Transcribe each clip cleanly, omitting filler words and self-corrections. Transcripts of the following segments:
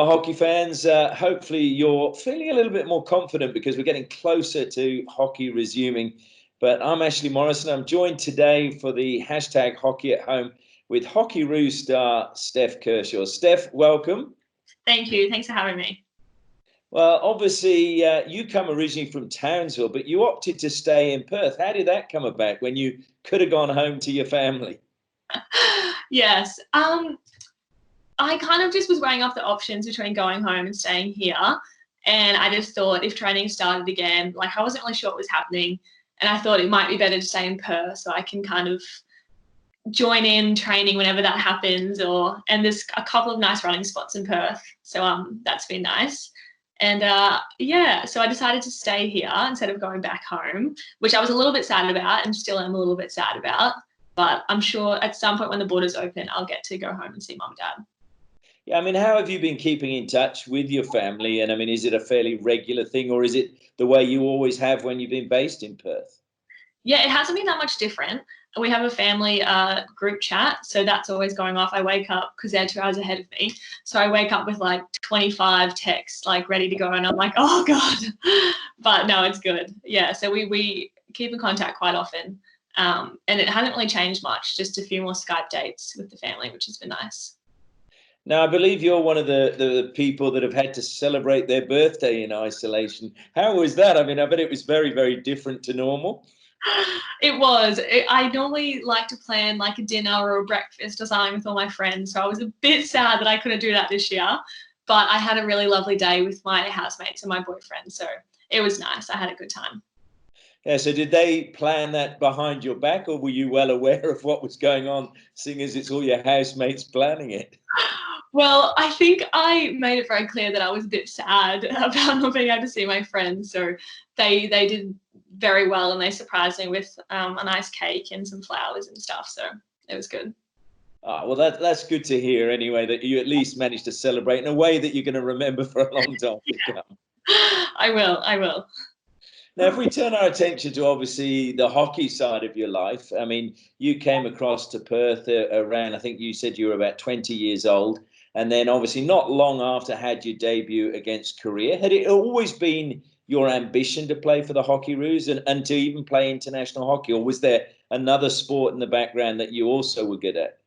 Well, hockey fans, hopefully you're feeling a little bit more confident because we're getting closer to hockey resuming. But I'm Ashley Morrison. I'm joined today for the hashtag Hockey at Home with Hockeyroo star Steph Kershaw. Steph, welcome. Thank you. Thanks for having me. Well, obviously, you come originally from Townsville, but you opted to stay in Perth. How did that come about when you could have gone home to your family? Yes. I kind of just was weighing up the options between going home and staying here. And I just thought if training started again, like I wasn't really sure what was happening. And I thought it might be better to stay in Perth so I can kind of join in training whenever that happens. And there's a couple of nice running spots in Perth. So that's been nice. And so I decided to stay here instead of going back home, which I was a little bit sad about and still am a little bit sad about. But I'm sure at some point when the borders open, I'll get to go home and see mum and dad. Yeah, I mean, how have you been keeping in touch with your family? And I mean, is it a fairly regular thing, or is it the way you always have when you've been based in Perth? Yeah, it hasn't been that much different. We have a family group chat, so that's always going off. I wake up because they're 2 hours ahead of me. So I wake up with like 25 texts, like ready to go. And I'm like, oh God. But no, it's good. Yeah, so we keep in contact quite often. And it hasn't really changed much, just a few more Skype dates with the family, which has been nice. Now, I believe you're one of the people that have had to celebrate their birthday in isolation. How was that? I mean, I bet it was very, very different to normal. It was. I normally like to plan like a dinner or a breakfast or something with all my friends. So I was a bit sad that I couldn't do that this year. But I had a really lovely day with my housemates and my boyfriend. So it was nice. I had a good time. Yeah, so did they plan that behind your back, or were you well aware of what was going on, seeing as it's all your housemates planning it? Well, I think I made it very clear that I was a bit sad about not being able to see my friends. So they did very well and they surprised me with a nice cake and some flowers and stuff. So it was good. Well, that's good to hear anyway, that you at least managed to celebrate in a way that you're going to remember for a long time to come. I will. Now, if we turn our attention to obviously the hockey side of your life, I mean, you came across to Perth around, I think you said you were about 20 years old, and then obviously not long after had your debut against Korea. Had it always been your ambition to play for the Hockeyroos and to even play international hockey, or was there another sport in the background that you also were good at?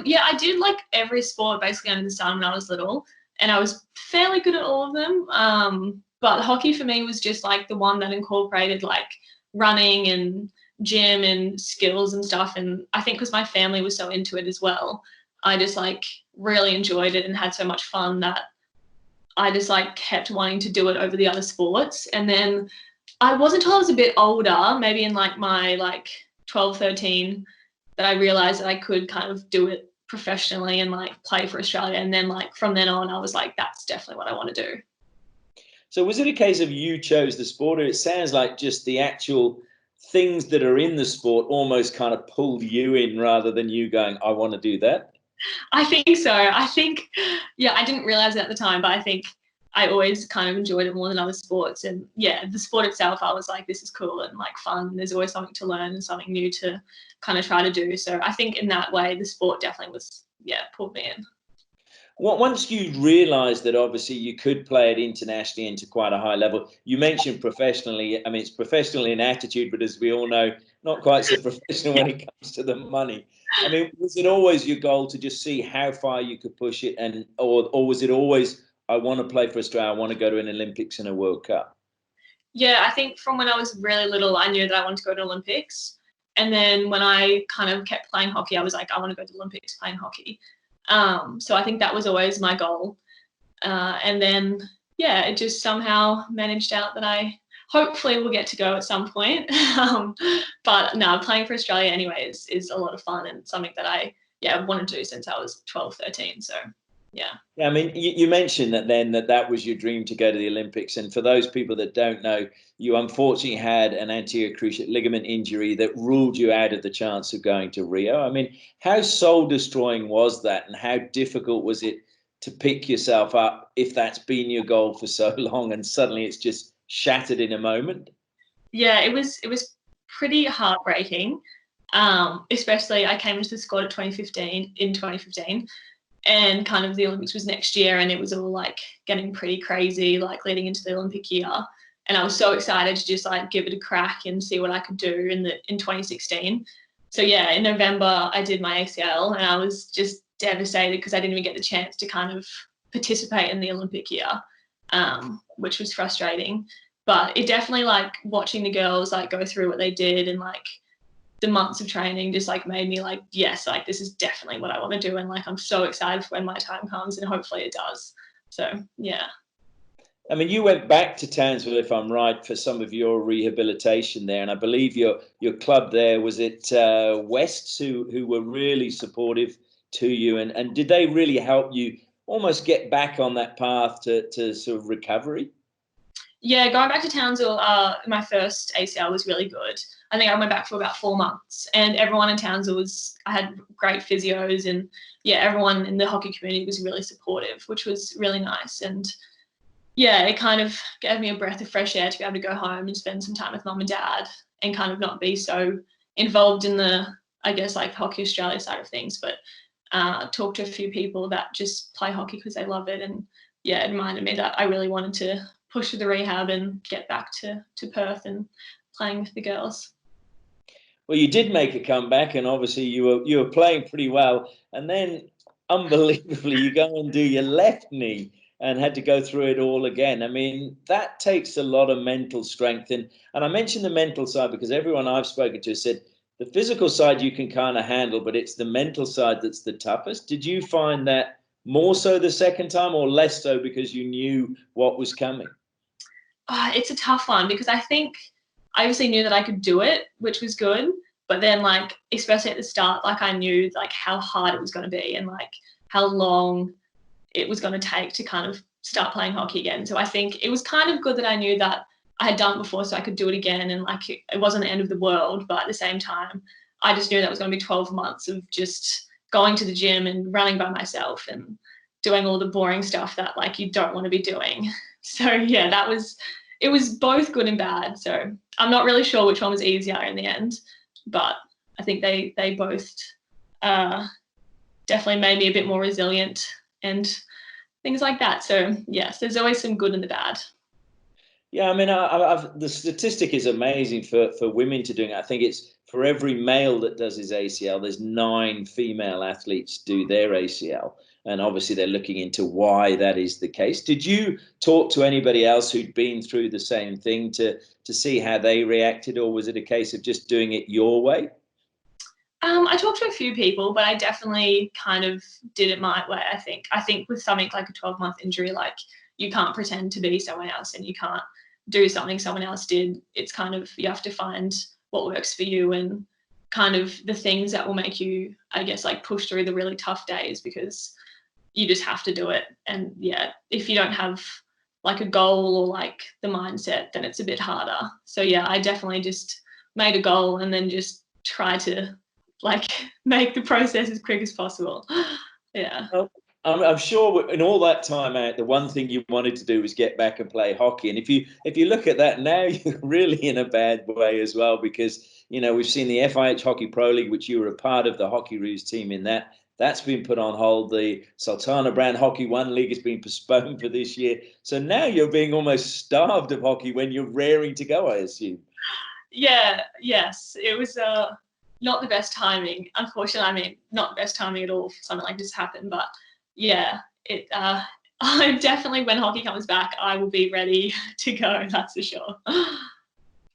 Yeah, I did like every sport basically under the sun when I was little, and I was fairly good at all of them. But hockey for me was just like the one that incorporated like running and gym and skills and stuff. And I think because my family was so into it as well, I just like really enjoyed it and had so much fun that I just like kept wanting to do it over the other sports. And then I wasn't until I was a bit older, maybe in like my 12, 13, that I realized that I could kind of do it professionally and like play for Australia. And then like from then on, I was like, that's definitely what I want to do. So was it a case of you chose the sport, or it sounds like just the actual things that are in the sport almost kind of pulled you in rather than you going, I want to do that? I think so. I think, yeah, I didn't realize it at the time, but I think I always kind of enjoyed it more than other sports. And yeah, the sport itself, I was like, this is cool and like fun. There's always something to learn and something new to kind of try to do. So I think in that way, the sport definitely was, yeah, pulled me in. Once you realised that obviously you could play it internationally into quite a high level, you mentioned professionally. I mean, it's professional in attitude, but as we all know, not quite so professional when it comes to the money. I mean, was it always your goal to just see how far you could push it, or was it always, I want to play for Australia, I want to go to an Olympics and a World Cup? Yeah, I think from when I was really little, I knew that I wanted to go to Olympics. And then when I kind of kept playing hockey, I was like, I want to go to the Olympics playing hockey. So I think that was always my goal. And then, yeah, it just somehow managed out that I hopefully will get to go at some point. But no, playing for Australia anyway is a lot of fun and something that I, yeah, wanted to do since I was 12, 13. So, yeah. Yeah, I mean, you mentioned that then that was your dream to go to the Olympics. And for those people that don't know, you unfortunately had an anterior cruciate ligament injury that ruled you out of the chance of going to Rio. I mean, how soul destroying was that, and how difficult was it to pick yourself up if that's been your goal for so long and suddenly it's just shattered in a moment? Yeah, it was pretty heartbreaking. Especially I came into the squad at 2015 in 2015. and kind of the Olympics was next year, and it was all like getting pretty crazy, like leading into the Olympic year. And I was so excited to just like give it a crack and see what I could do in 2016. So yeah, in November I did my ACL, and I was just devastated because I didn't even get the chance to kind of participate in the Olympic year, which was frustrating. But it definitely, like, watching the girls like go through what they did and like the months of training just like made me like, yes, like this is definitely what I want to do, and like I'm so excited for when my time comes, and hopefully it does. So yeah. I mean, you went back to Townsville, if I'm right, for some of your rehabilitation there, and I believe your club there was it Wests who were really supportive to you, and did they really help you almost get back on that path to sort of recovery? Yeah, going back to Townsville, my first ACL was really good. I think I went back for about 4 months, and everyone in Townsville I had great physios, and yeah, everyone in the hockey community was really supportive, which was really nice. And yeah, it kind of gave me a breath of fresh air to be able to go home and spend some time with mum and dad, and kind of not be so involved in the, I guess, like Hockey Australia side of things, but talk to a few people that just play hockey because they love it. And yeah, it reminded me that I really wanted to push through the rehab and get back to Perth and playing with the girls. Well, you did make a comeback, and obviously you were playing pretty well, and then unbelievably you go and do your left knee and had to go through it all again. I mean, that takes a lot of mental strength, and I mentioned the mental side because everyone I've spoken to said the physical side you can kind of handle, but it's the mental side that's the toughest. Did you find that more so the second time, or less so because you knew what was coming? It's a tough one because I think I obviously knew that I could do it, which was good. But then, like, especially at the start, like I knew like how hard it was going to be, and like how long it was going to take to kind of start playing hockey again. So I think it was kind of good that I knew that I had done it before, so I could do it again, and like it wasn't the end of the world. But at the same time, I just knew that was going to be 12 months of just going to the gym and running by myself and doing all the boring stuff that like you don't want to be doing. So yeah, it was both good and bad. So I'm not really sure which one was easier in the end, but I think they both definitely made me a bit more resilient and things like that. So yes, there's always some good and the bad. Yeah, I mean, the statistic is amazing for women to doing it. I think it's for every male that does his ACL, there's 9 female athletes do their ACL. And obviously they're looking into why that is the case. Did you talk to anybody else who'd been through the same thing to see how they reacted, or was it a case of just doing it your way? I talked to a few people, but I definitely kind of did it my way. I think with something like a 12-month injury, like you can't pretend to be someone else, and you can't do something someone else did. It's kind of, you have to find what works for you, and kind of the things that will make you, I guess, like push through the really tough days, because you just have to do it. And yeah, if you don't have like a goal or like the mindset, then it's a bit harder. So yeah, I definitely just made a goal and then just try to like make the process as quick as possible. Yeah. Well, I'm sure in all that time out, the one thing you wanted to do was get back and play hockey. And if you look at that now, you're really in a bad way as well, because we've seen the FIH Hockey Pro League, which you were a part of, the Hockeyroo team in that. That's been put on hold. The Sultana Brand Hockey One League has been postponed for this year. So now you're being almost starved of hockey when you're raring to go, I assume. Yeah. Yes. It was not the best timing, unfortunately. I mean, not the best timing at all for something like this happened. But yeah, it. I definitely, when hockey comes back, I will be ready to go. That's for sure.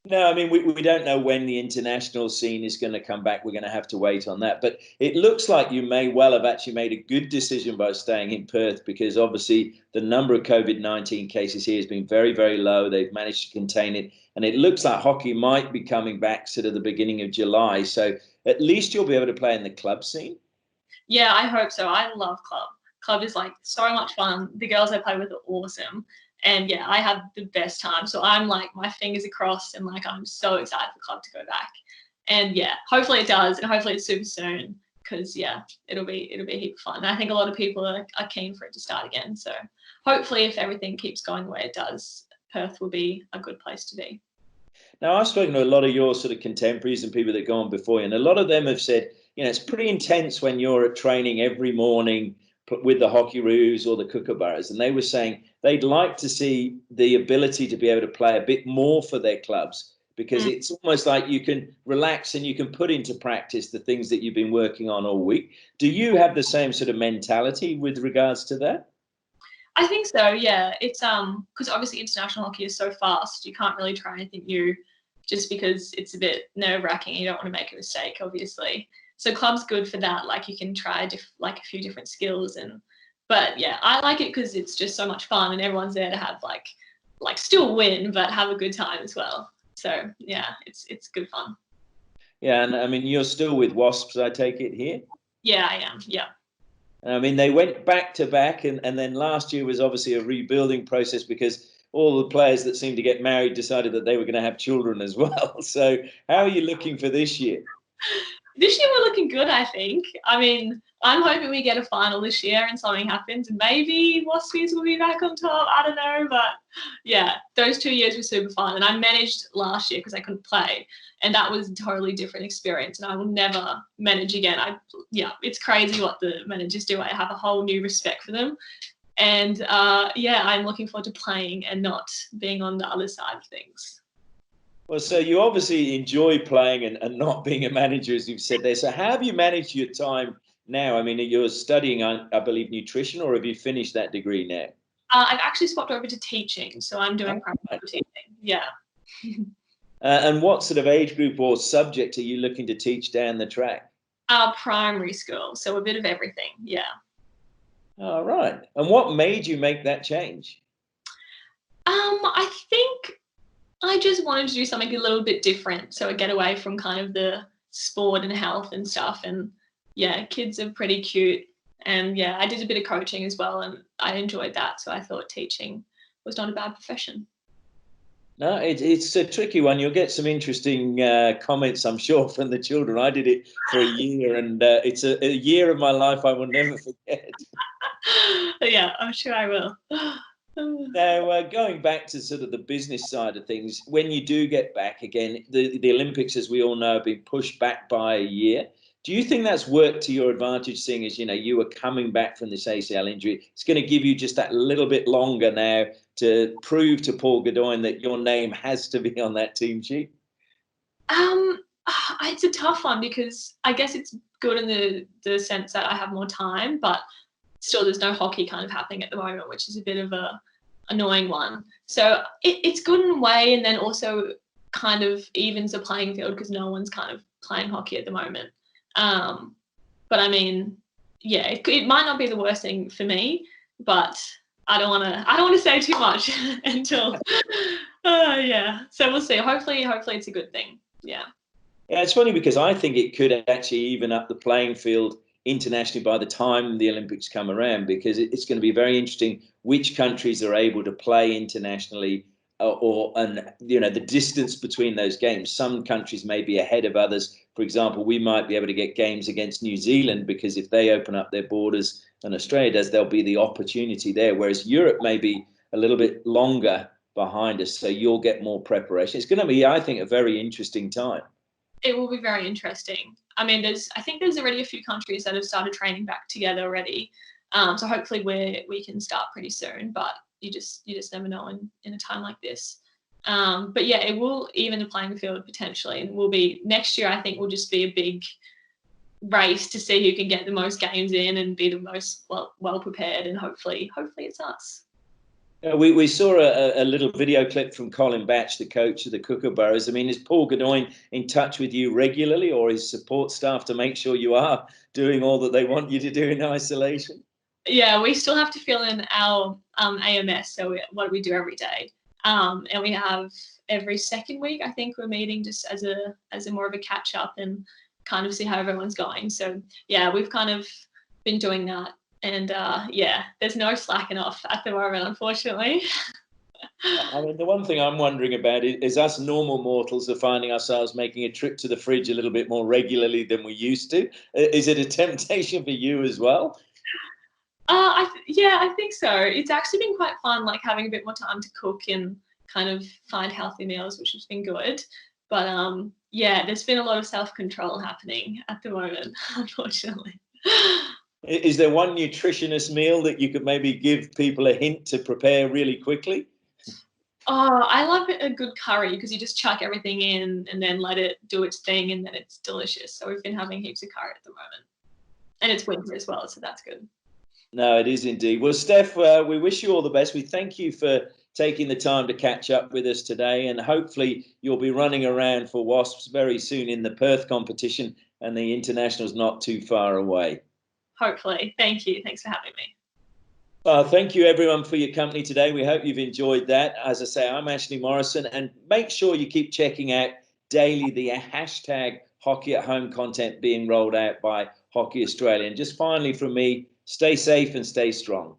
No, I mean, we don't know when the international scene is going to come back. We're going to have to wait on that. But it looks like you may well have actually made a good decision by staying in Perth, because obviously the number of COVID-19 cases here has been very, very low. They've managed to contain it. And it looks like hockey might be coming back sort of the beginning of July. So at least you'll be able to play in the club scene. Yeah, I hope so. I love club. Club is like so much fun. The girls I play with are awesome. And yeah, I have the best time. So I'm like, my fingers are crossed, and like I'm so excited for club to go back. And yeah, hopefully it does, and hopefully it's super soon, because yeah, it'll be a heap of fun. And I think a lot of people are keen for it to start again. So hopefully, if everything keeps going the way it does, Perth will be a good place to be. Now, I've spoken to a lot of your sort of contemporaries and people that go on before you, and a lot of them have said, it's pretty intense when you're at training every morning with the Hockeyroo or the Kookaburras, and they were saying they'd like to see the ability to be able to play a bit more for their clubs, because it's almost like you can relax and you can put into practice the things that you've been working on all week. Do you have the same sort of mentality with regards to that? I think so, yeah. It's because obviously international hockey is so fast, you can't really try anything new just because it's a bit nerve-wracking. You don't want to make a mistake, obviously. So club's good for that. Like you can try like a few different skills, but yeah, I like it because it's just so much fun and everyone's there to have like still win but have a good time as well. So yeah, it's good fun. Yeah, and I mean, you're still with Wasps, I take it here? Yeah, I am. Yeah. I mean, they went back to back, and then last year was obviously a rebuilding process because all the players that seemed to get married decided that they were going to have children as well. So how are you looking for this year? This year we're looking good, I think. I mean, I'm hoping we get a final this year and something happens and maybe Waspies will be back on top. I don't know. But yeah, those 2 years were super fun. And I managed last year because I couldn't play. And that was a totally different experience. And I will never manage again. It's crazy what the managers do. I have a whole new respect for them. And yeah, I'm looking forward to playing and not being on the other side of things. Well, so you obviously enjoy playing and not being a manager, as you've said there. So how have you managed your time now? I mean, you're studying, I believe, nutrition, or have you finished that degree now? I've actually swapped over to teaching. So I'm doing primary teaching. Yeah. And what sort of age group or subject are you looking to teach down the track? Primary school. So a bit of everything. Yeah. All right. And what made you make that change? I think I just wanted to do something a little bit different. So I get away from kind of the sport and health and stuff. And yeah, kids are pretty cute. And yeah, I did a bit of coaching as well and I enjoyed that. So I thought teaching was not a bad profession. No, it's a tricky one. You'll get some interesting comments, I'm sure, from the children. I did it for a year, and it's a year of my life I will never forget. Yeah, I'm sure I will. Now, going back to sort of the business side of things, when you do get back again, the Olympics, as we all know, have been pushed back by a year. Do you think that's worked to your advantage, seeing as, you were coming back from this ACL injury? It's going to give you just that little bit longer now to prove to Paul Godoyne that your name has to be on that team sheet? It's a tough one because I guess it's good in the sense that I have more time, but still there's no hockey kind of happening at the moment, which is a bit of a annoying one. So it's good in a way, and then also kind of evens the playing field because no one's kind of playing hockey at the moment. But I mean, yeah, it might not be the worst thing for me, but I don't want to say too much until yeah. So we'll see. Hopefully it's a good thing. Yeah. Yeah, it's funny because I think it could actually even up the playing field internationally by the time the Olympics come around, because it's going to be very interesting which countries are able to play internationally, and the distance between those games. Some countries may be ahead of others. For example, we might be able to get games against New Zealand because if they open up their borders and Australia does, there'll be the opportunity there. Whereas Europe may be a little bit longer behind us, so you'll get more preparation. It's going to be, I think, a very interesting time. It will be very interesting. I mean, I think there's already a few countries that have started training back together already. So hopefully we can start pretty soon, but you just never know in a time like this. But yeah, it will even the playing field potentially, and will be next year. I think will just be a big race to see who can get the most games in and be the most well prepared, and hopefully it's us. We saw a little video clip from Colin Batch, the coach of the Kookaburras. I mean, is Paul Godoyne in touch with you regularly, or his support staff, to make sure you are doing all that they want you to do in isolation? Yeah, we still have to fill in our AMS, so what we do every day. And we have every second week, I think, we're meeting just as a more of a catch up and kind of see how everyone's going. So yeah, we've kind of been doing that. And yeah, there's no slacking off at the moment, unfortunately. I mean, the one thing I'm wondering about is us normal mortals are finding ourselves making a trip to the fridge a little bit more regularly than we used to. Is it a temptation for you as well? Yeah, I think so. It's actually been quite fun, like having a bit more time to cook and kind of find healthy meals, which has been good. But yeah, there's been a lot of self-control happening at the moment, unfortunately. Is there one nutritionist meal that you could maybe give people a hint to prepare really quickly? Oh, I love a good curry because you just chuck everything in and then let it do its thing, and then it's delicious. So we've been having heaps of curry at the moment, and it's winter as well, so that's good. No, it is indeed. Well, Steph, we wish you all the best. We thank you for taking the time to catch up with us today, and hopefully you'll be running around for Wasps very soon in the Perth competition, and the international's not too far away. Hopefully. Thank you. Thanks for having me. Thank you, everyone, for your company today. We hope you've enjoyed that. As I say, I'm Ashley Morrison, and make sure you keep checking out daily the hashtag Hockey at Home content being rolled out by Hockey Australia. And just finally from me, stay safe and stay strong.